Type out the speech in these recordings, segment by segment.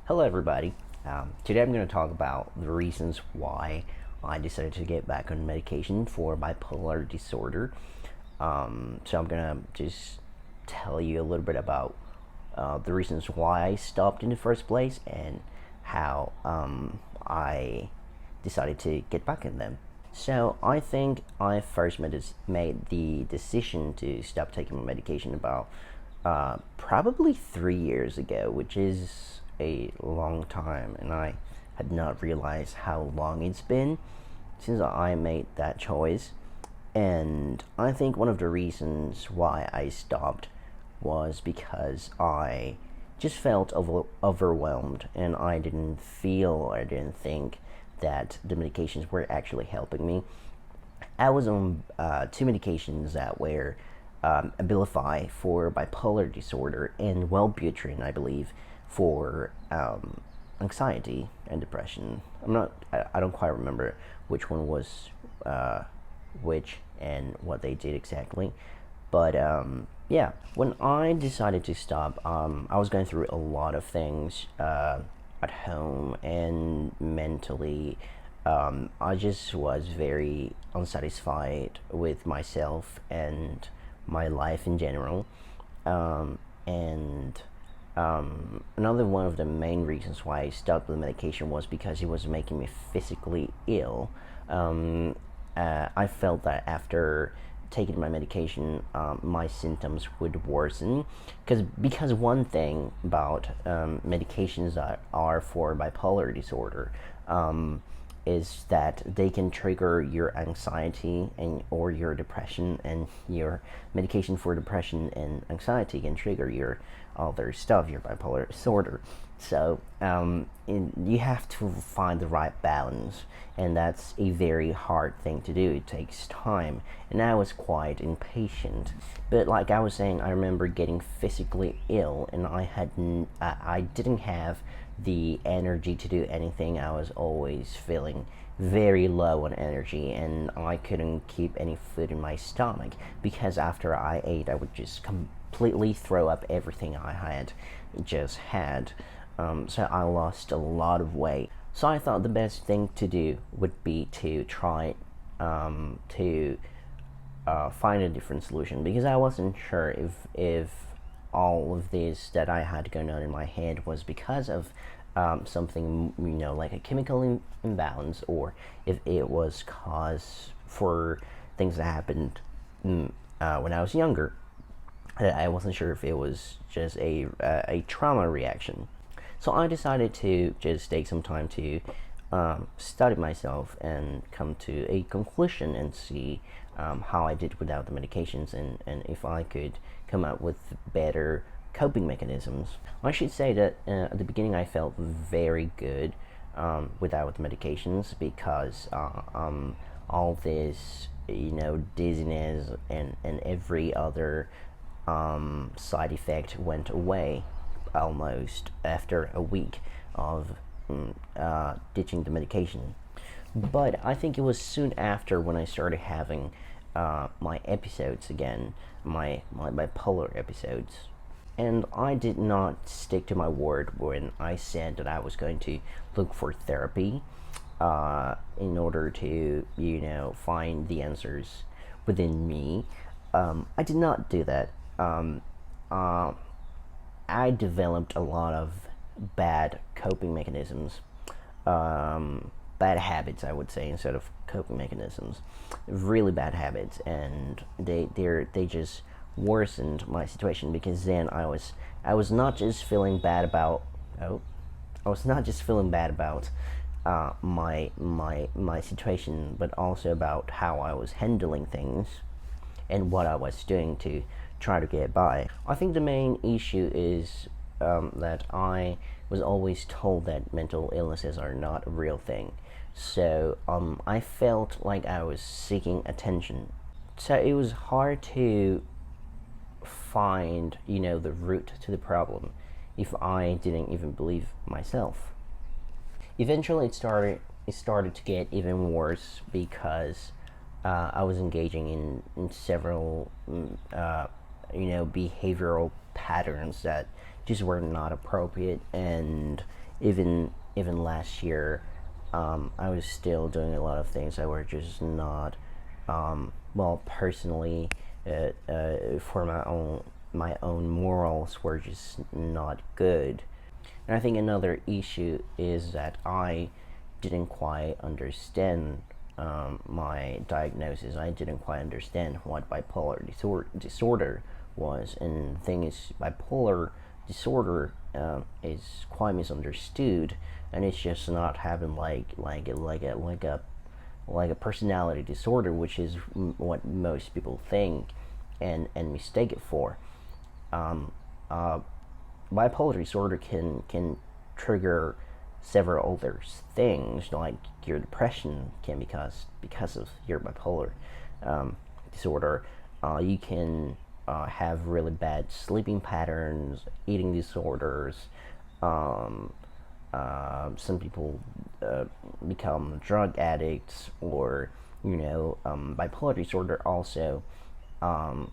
Hello, everybody. Today I'm going to talk about the reasons why I decided to get back on medication for bipolar disorder. So I'm going to just tell you a little bit about the reasons why I stopped in the first place and how I decided to get back in them. So I think I first made the decision to stop taking my medication about probably 3 years ago, which is a long time, and I had not realized how long it's been since I made that choice. And I think one of the reasons why I stopped was because I just felt overwhelmed, and I didn't think that the medications were actually helping me. I was on two medications that were Abilify for bipolar disorder and Wellbutrin, I believe, for anxiety and depression. I don't quite remember which one was which and what they did exactly. But yeah, when I decided to stop, I was going through a lot of things at home and mentally. I just was very unsatisfied with myself and my life in general. And Another one of the main reasons why I stopped the medication was because it was making me physically ill. I felt that after taking my medication, my symptoms would worsen. Because one thing about medications that are for bipolar disorder is that they can trigger your anxiety and or your depression, and your medication for depression and anxiety can trigger your other stuff, your bipolar disorder. So you have to find the right balance, and that's a very hard thing to do. It takes time, and I was quite impatient. But like I was saying, I remember getting physically ill, and I didn't have the energy to do anything. I was always feeling very low on energy, and I couldn't keep any food in my stomach because after I ate, I would just completely throw up everything I had just had. So I lost a lot of weight. So I thought the best thing to do would be to try to find a different solution, because I wasn't sure if all of this that I had going on in my head was because of something, like a chemical imbalance, or if it was cause for things that happened when I was younger. I wasn't sure if it was just a trauma reaction. So I decided to just take some time to study myself and come to a conclusion and see how I did without the medications, and if I could come up with better coping mechanisms. I should say that at the beginning I felt very good without the medications, because all this, dizziness and every other side effect went away almost after a week of ditching the medication. But I think it was soon after when I started having my episodes again, my bipolar episodes. And I did not stick to my word when I said that I was going to look for therapy in order to, find the answers within me. I did not do that. I developed a lot of bad coping mechanisms, bad habits, I would say, instead of coping mechanisms. Really bad habits, and they just worsened my situation, because then I was not just feeling bad about I was not just feeling bad about my situation, but also about how I was handling things and what I was doing to try to get by. I think the main issue is that I was always told that mental illnesses are not a real thing. So I felt like I was seeking attention. So it was hard to find, the root to the problem if I didn't even believe myself. Eventually, it started to get even worse because I was engaging in several, behavioral patterns that just were not appropriate, and even last year, I was still doing a lot of things that were just not, well, personally, for my own morals were just not good. And I think another issue is that I didn't quite understand my diagnosis. I didn't quite understand what bipolar disorder was. And the thing is, bipolar disorder is quite misunderstood, and it's just not having like a personality disorder, which is what most people think and mistake it for. Um, uh, Bipolar disorder can trigger several other things, like your depression can because of your bipolar disorder. You can have really bad sleeping patterns, eating disorders. Um, some people become drug addicts, or bipolar disorder also um,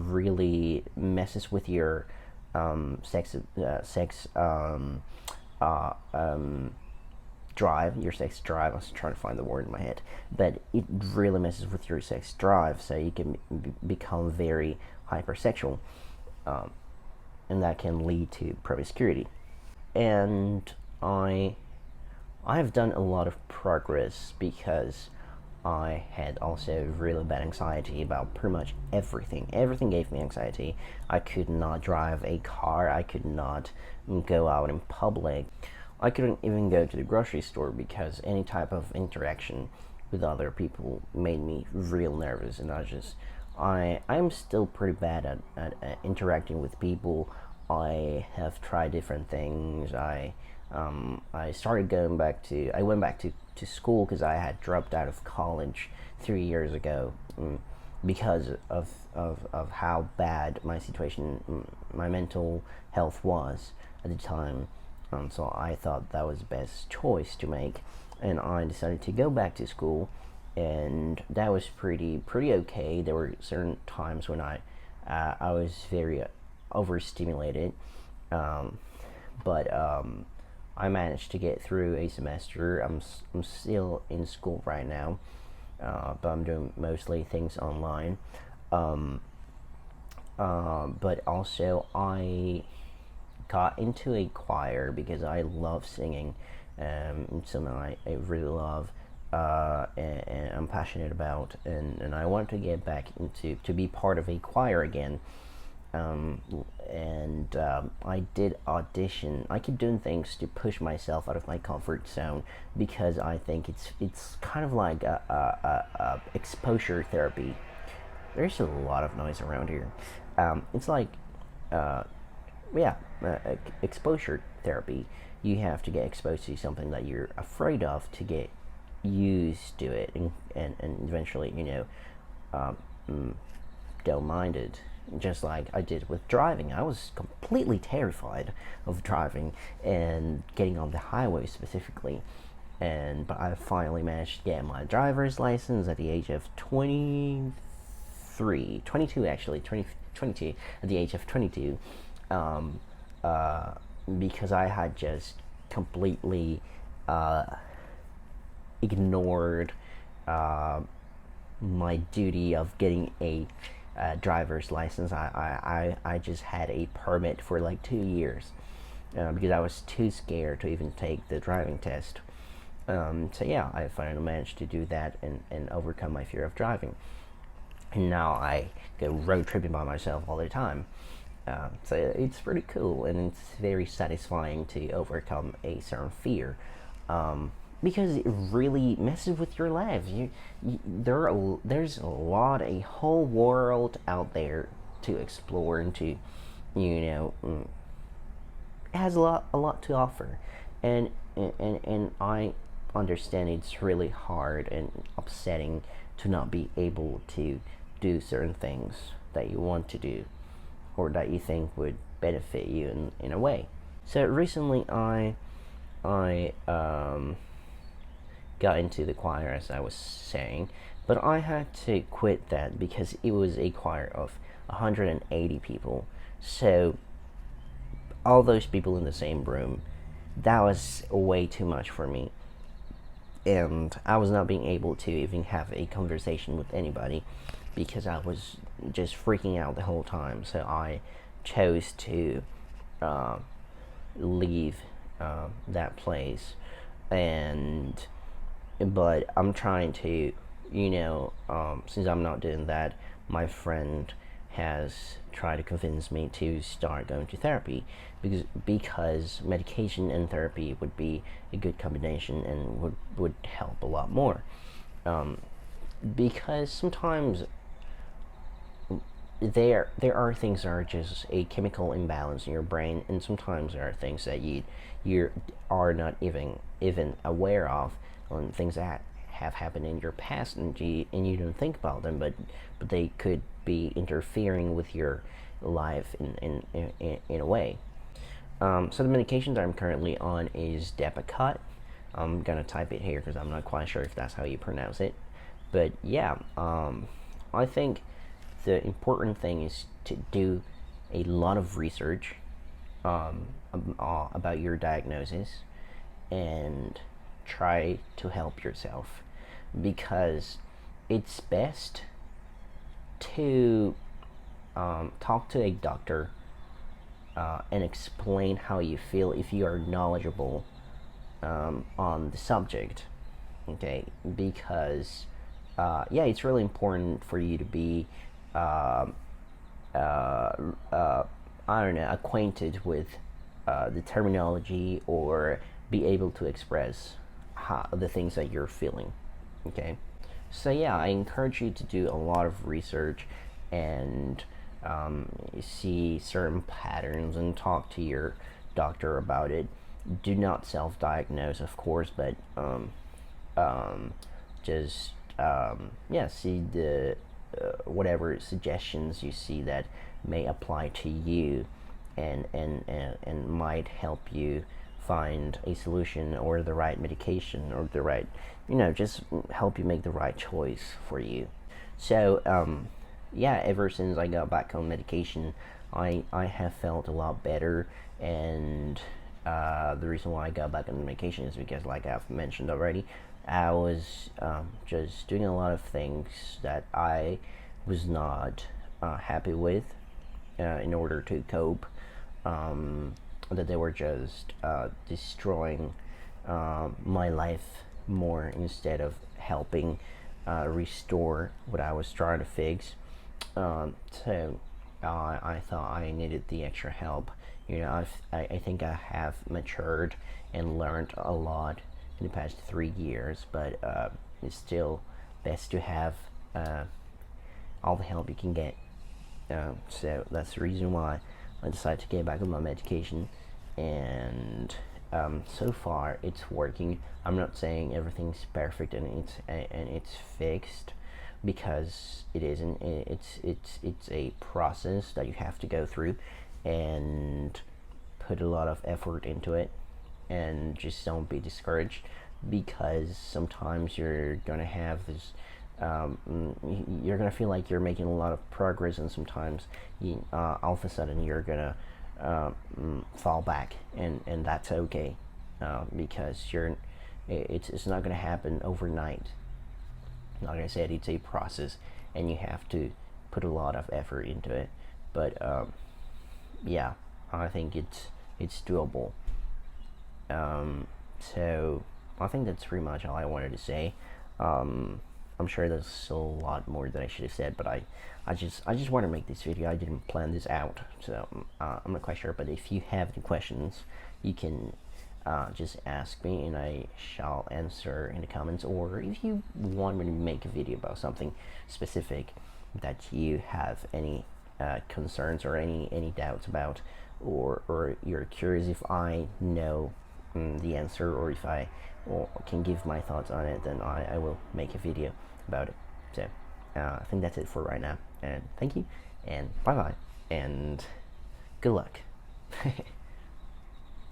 really messes with your sex uh, um, drive, your sex drive. I was trying to find the word in my head, but it really messes with your sex drive, so you can become very hypersexual, um, and that can lead to promiscuity. And I've done a lot of progress because I had also really bad anxiety about pretty much everything. Everything gave me anxiety. I could not drive a car. I could not go out in public. I couldn't even go to the grocery store because any type of interaction with other people made me real nervous. And I'm still pretty bad at interacting with people. I have tried different things. I started going back to I went back to school because I had dropped out of college 3 years ago, because of how bad my situation, my mental health was at the time. So I thought that was the best choice to make, and I decided to go back to school, and that was pretty okay. There were certain times when I was very overstimulated, um, but I managed to get through a semester. I'm still in school right now, but I'm doing mostly things online. Um, but also, I got into a choir because I love singing. It's something I really love, and I'm passionate about, and I want to get back into to be part of a choir again. And I did audition. I keep doing things to push myself out of my comfort zone because I think it's kind of like a exposure therapy. There's a lot of noise around here. It's like uh, yeah, exposure therapy. You have to get exposed to something that you're afraid of to get used to it, and eventually, um, don't mind it. Just like I did with driving. I was completely terrified of driving and getting on the highway specifically. But I finally managed to get my driver's license at the age of 22 actually, 22, at the age of 22, um, uh, because I had just completely uh, ignored uh, my duty of getting a driver's license. I just had a permit for like 2 years because I was too scared to even take the driving test. So yeah, I finally managed to do that and overcome my fear of driving. And now I go road tripping by myself all the time. So it's pretty cool, and it's very satisfying to overcome a certain fear, because it really messes with your lives. There's a whole world out there to explore and to, you know, it has a lot to offer, and I understand it's really hard and upsetting to not be able to do certain things that you want to do or that you think would benefit you in a way. So recently I got into the choir, as I was saying, but I had to quit that because it was a choir of 180 people. So all those people in the same room, that was way too much for me. And I was not being able to even have a conversation with anybody because I was just freaking out the whole time. So I chose to uh, leave that place. And but I'm trying to, since I'm not doing that, my friend has tried to convince me to start going to therapy because medication and therapy would be a good combination and would help a lot more. Um, because sometimes there are things that are just a chemical imbalance in your brain, and sometimes there are things that you are not even aware of, on things that have happened in your past, and you don't think about them, but they could be interfering with your life in a way. So the medication that I'm currently on is Depakote. I'm gonna type it here because I'm not quite sure if that's how you pronounce it. But yeah, I think the important thing is to do a lot of research about your diagnosis and try to help yourself, because it's best to talk to a doctor and explain how you feel if you are knowledgeable on the subject. Okay, because yeah, it's really important for you to be uh, uh, uh, I don't know, acquainted with the terminology, or be able to express the things that you're feeling. Okay, so yeah, I encourage you to do a lot of research and see certain patterns and talk to your doctor about it. Do not self-diagnose, of course, but um, just yeah, see the whatever suggestions you see that may apply to you, and might help you find a solution or the right medication or the right, just help you make the right choice for you. So yeah, ever since I got back on medication, I have felt a lot better. And the reason why I got back on medication is because, like I've mentioned already, I was just doing a lot of things that I was not happy with in order to cope. That they were just destroying my life more instead of helping restore what I was trying to fix. So I thought I needed the extra help. I think I have matured and learned a lot in the past 3 years, but it's still best to have all the help you can get. So that's the reason why I decided to get back on my medication, and so far it's working. I'm not saying everything's perfect and it's fixed, because it isn't. It's a process that you have to go through and put a lot of effort into it, and just don't be discouraged, because sometimes you're gonna have this you're gonna feel like you're making a lot of progress, and sometimes all of a sudden you're gonna fall back, and that's okay, because it's not gonna happen overnight. Like I said, it's a process, and you have to put a lot of effort into it. But yeah, I think it's doable. So I think that's pretty much all I wanted to say. I'm sure there's a lot more that I should have said, but I just want to make this video. I didn't plan this out, so I'm not quite sure. But if you have any questions, you can just ask me, and I shall answer in the comments. Or if you want me to make a video about something specific that you have any concerns or any doubts about, or you're curious if I know the answer, or if I can give my thoughts on it, then I will make a video about it. So I think that's it for right now, and thank you, and bye bye, and good luck.